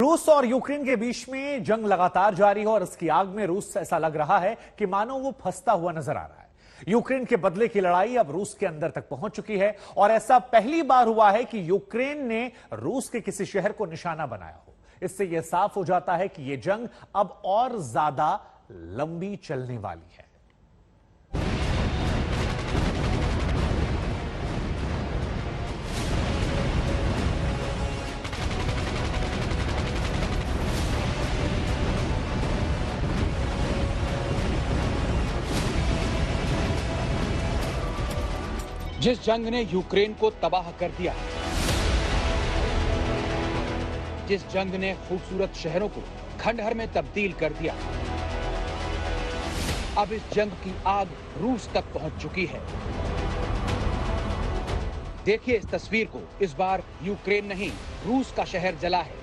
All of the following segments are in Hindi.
रूस और यूक्रेन के बीच में जंग लगातार जारी है और इसकी आग में रूस ऐसा लग रहा है कि मानो वो फंसता हुआ नजर आ रहा है। यूक्रेन के बदले की लड़ाई अब रूस के अंदर तक पहुंच चुकी है और ऐसा पहली बार हुआ है कि यूक्रेन ने रूस के किसी शहर को निशाना बनाया हो। इससे यह साफ हो जाता है कि यह जंग अब और ज्यादा लंबी चलने वाली है। जिस जंग ने यूक्रेन को तबाह कर दिया, जिस जंग ने खूबसूरत शहरों को खंडहर में तब्दील कर दिया, अब इस जंग की आग रूस तक पहुंच चुकी है। देखिए इस तस्वीर को। इस बार यूक्रेन नहीं, रूस का शहर जला है।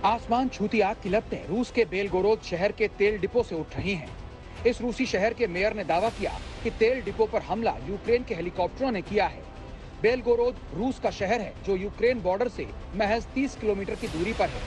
आसमान छूती आग की लपटें रूस के बेलगोरोद शहर के तेल डिपो से उठ रही हैं। इस रूसी शहर के मेयर ने दावा किया कि तेल डिपो पर हमला यूक्रेन के हेलीकॉप्टरों ने किया है। बेलगोरोद रूस का शहर है जो यूक्रेन बॉर्डर से महज 30 किलोमीटर की दूरी पर है।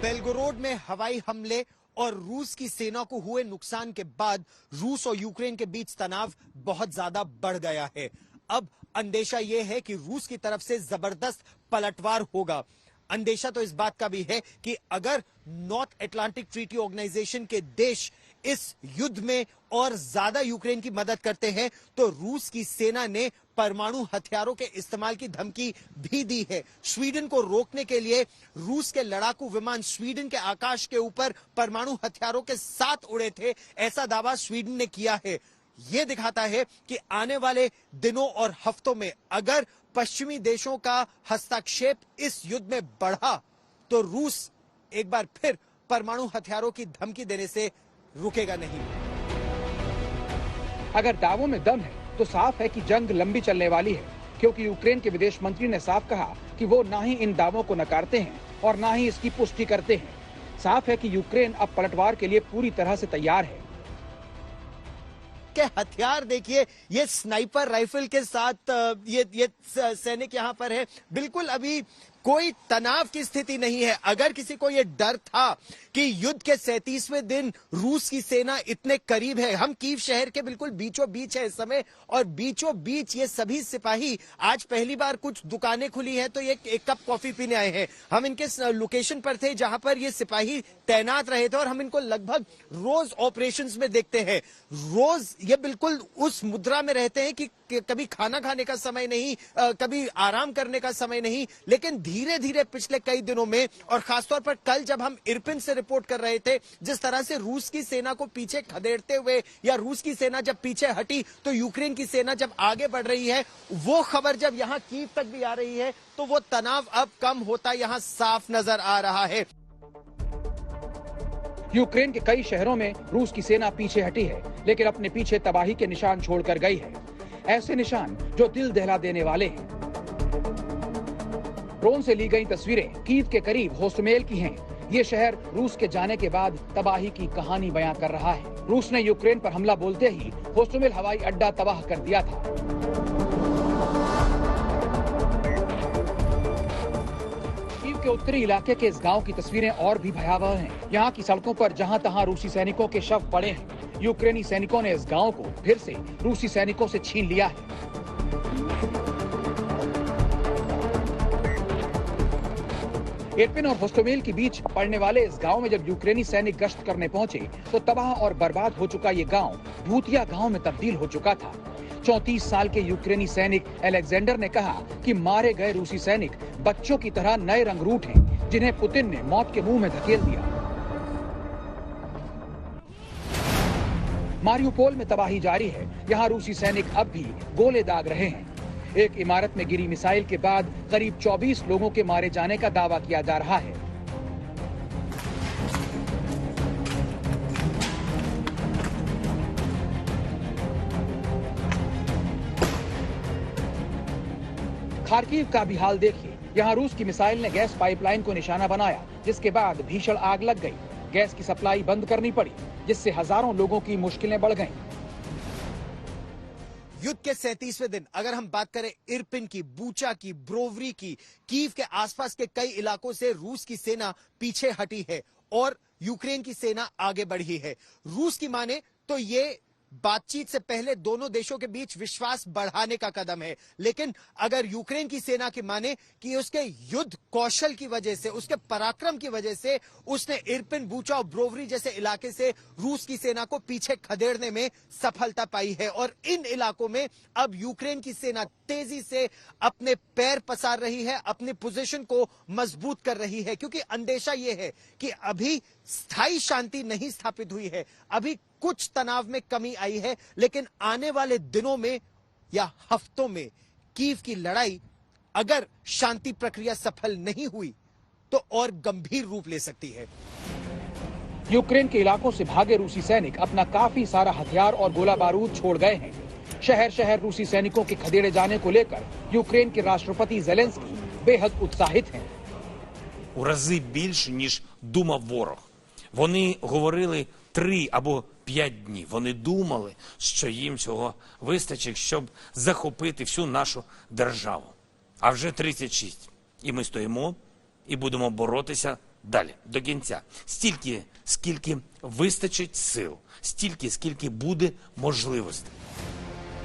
बेलगोरोद में हवाई हमले और रूस की सेना को हुए नुकसान के बाद रूस और यूक्रेन के बीच तनाव बहुत ज्यादा बढ़ गया है। अब अंदेशा यह है कि रूस की तरफ से जबरदस्त पलटवार होगा। अंदेशा तो इस बात का भी है कि अगर नॉर्थ अटलांटिक ट्रीटी ऑर्गेनाइजेशन के देश इस युद्ध में और ज्यादा यूक्रेन की मदद करते हैं तो रूस की सेना ने परमाणु हथियारों के इस्तेमाल की धमकी भी दी है। स्वीडन को रोकने के लिए रूस के लड़ाकू विमान स्वीडन के आकाश के ऊपर परमाणु हथियारों के साथ उड़े थे, ऐसा दावा स्वीडन ने किया है। यह दिखाता है कि आने वाले दिनों और हफ्तों में अगर पश्चिमी देशों का हस्तक्षेप इस युद्ध में बढ़ा तो रूस एक बार फिर परमाणु हथियारों की धमकी देने से रुकेगा नहीं। अगर दावों में दम है तो साफ है कि जंग लंबी चलने वाली है, क्योंकि यूक्रेन के विदेश मंत्री ने साफ कहा कि वो ना ही इन दावों को नकारते हैं और ना ही इसकी पुष्टि करते हैं। साफ है कि यूक्रेन अब पलटवार के लिए पूरी तरह से तैयार है। के हथियार देखिए, ये स्नाइपर राइफल के साथ ये सैनिक यहां पर है। बिल्कुल अभी कोई तनाव की स्थिति नहीं है। अगर किसी को यह डर था कि युद्ध के 37वें दिन रूस की सेना इतने करीब है, हम कीव शहर के बिल्कुल बीचों बीच है इस समय और बीचों बीच ये सभी सिपाही आज पहली बार कुछ दुकानें खुली हैं तो ये एक कप कॉफी पीने आए हैं। हम इनके लोकेशन पर थे जहां पर ये सिपाही तैनात रहे थे और हम इनको लगभग रोज ऑपरेशंस में देखते हैं। रोज ये बिल्कुल उस मुद्रा में रहते हैं कि कभी खाना खाने का समय नहीं, कभी आराम करने का समय नहीं। लेकिन धीरे धीरे पिछले कई दिनों में और खासतौर पर कल जब हम इरपिन से रिपोर्ट कर रहे थे, जिस तरह से रूस की सेना को पीछे खदेड़ते हुए या रूस की सेना जब पीछे हटी तो यूक्रेन की सेना जब आगे बढ़ रही है, वो खबर जब यहां कीव तक भी आ रही है तो वो तनाव अब कम होता यहां साफ नजर आ रहा है। यूक्रेन के कई शहरों में रूस की सेना पीछे हटी है, लेकिन अपने पीछे तबाही के निशान छोड़कर गई है। ऐसे निशान जो दिल दहला देने वाले हैं। ड्रोन से ली गई तस्वीरें कीव के करीब होस्टमेल की हैं। ये शहर रूस के जाने के बाद तबाही की कहानी बयां कर रहा है। रूस ने यूक्रेन पर हमला बोलते ही होस्टमेल हवाई अड्डा तबाह कर दिया था। कीव के उत्तरी इलाके के इस गांव की तस्वीरें और भी भयावह हैं। यहाँ की सड़कों पर जहां तहां रूसी सैनिकों के शव पड़े हैं। यूक्रेनी सैनिकों ने इस गांव को फिर से रूसी सैनिकों से छीन लिया है। इरपिन और होस्टमेल के बीच पड़ने वाले इस गांव में जब यूक्रेनी सैनिक गश्त करने पहुंचे तो तबाह और बर्बाद हो चुका ये गांव भूतिया गांव में तब्दील हो चुका था। 34 साल के यूक्रेनी सैनिक अलेक्जेंडर ने कहा कि मारे गए रूसी सैनिक बच्चों की तरह नए रंगरूट हैं, जिन्हें पुतिन ने मौत के मुंह में धकेल दिया। मारियुपोल में तबाही जारी है। यहाँ रूसी सैनिक अब भी गोले दाग रहे हैं। एक इमारत में गिरी मिसाइल के बाद करीब 24 लोगों के मारे जाने का दावा किया जा रहा है। खार्किव का भी हाल देखिए। यहाँ रूस की मिसाइल ने गैस पाइपलाइन को निशाना बनाया, जिसके बाद भीषण आग लग गई। गैस की सप्लाई बंद करनी पड़ी, जिससे हजारों लोगों की मुश्किलें बढ़ गईं। युद्ध के 37वें दिन अगर हम बात करें इरपिन की, बूचा की, ब्रोवरी की, कीव के आसपास के कई इलाकों से रूस की सेना पीछे हटी है और यूक्रेन की सेना आगे बढ़ी है। रूस की माने तो ये बातचीत से पहले दोनों देशों के बीच विश्वास बढ़ाने का कदम है, लेकिन अगर यूक्रेन की सेना की माने कि उसके युद्ध कौशल की वजह से, उसके पराक्रम की वजह से उसने इरपिन, बूचा और ब्रोवरी जैसे इलाके से रूस की सेना को पीछे खदेड़ने में सफलता पाई है और इन इलाकों में अब यूक्रेन की सेना तेजी से अपने पैर पसार रही है, अपनी पोजीशन को मजबूत कर रही है, क्योंकि अंदेशा यह है कि अभी स्थायी शांति नहीं स्थापित हुई है, अभी कुछ तनाव में कमी आई है, लेकिन आने वाले दिनों में या हफ्तों में कीव की लड़ाई अगर शांति प्रक्रिया सफल नहीं हुई तो और गंभीर रूप ले सकती है। यूक्रेन के इलाकों से भागे रूसी सैनिक अपना काफी सारा हथियार और गोला बारूद छोड़ गए हैं। शहर शहर रूसी सैनिकों के खदेड़े जाने को लेकर यूक्रेन के राष्ट्रपति ज़ेलेंस्की बेहद उत्साहित हैं। У рази більше, ніж думав ворог. Вони говорили 3 або 5 днів. Вони думали, що їм цього вистачить, щоб захопити всю нашу державу. А вже 36. І ми стоїмо і будемо боротися далі, до кінця. Стільки, скільки вистачить сил, стільки, скільки буде можливостей.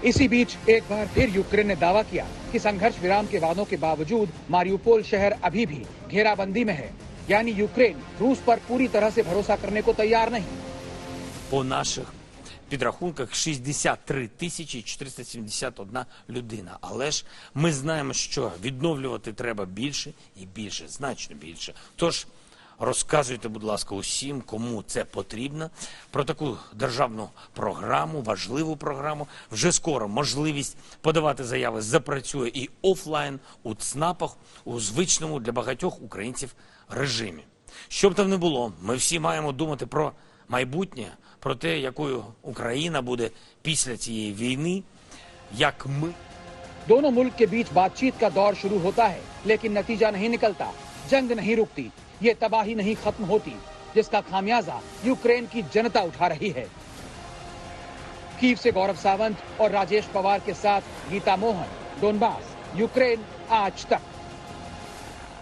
इसी बीच एक बार फिर यूक्रेन ने दावा किया कि संघर्ष विराम के वादों के बावजूद मारियुपोल शहर अभी भी घेराबंदी में है, यानी यूक्रेन रूस पर पूरी तरह से भरोसा करने को तैयार नहीं। По наших підрахунках 63 тисячі 471 людина. Але ж ми знаємо, що відновлювати треба більше і більше, значно більше. Тож розказуйте, будь ласка, усім, кому це потрібно, про таку державну програму, важливу програму. Вже скоро можливість подавати заяви запрацює і офлайн, у ЦНАПах, у звичному для багатьох українців режимі. Що б там не було, ми всі маємо думати про майбутнє, про те, якою Україна буде після цієї війни, як ми. दोनों मुल्क के बीच बातचीत का दौर शुरू होता है, लेकिन नतीजा नहीं निकलता, जंग नहीं रुकती, ये तबाही नहीं खत्म होती, जिसका खामियाजा यूक्रेन की जनता उठा रही है। कीव से गौरव सावंत और राजेश पवार के साथ गीता मोहन, डोनबास, यूक्रेन आज तक।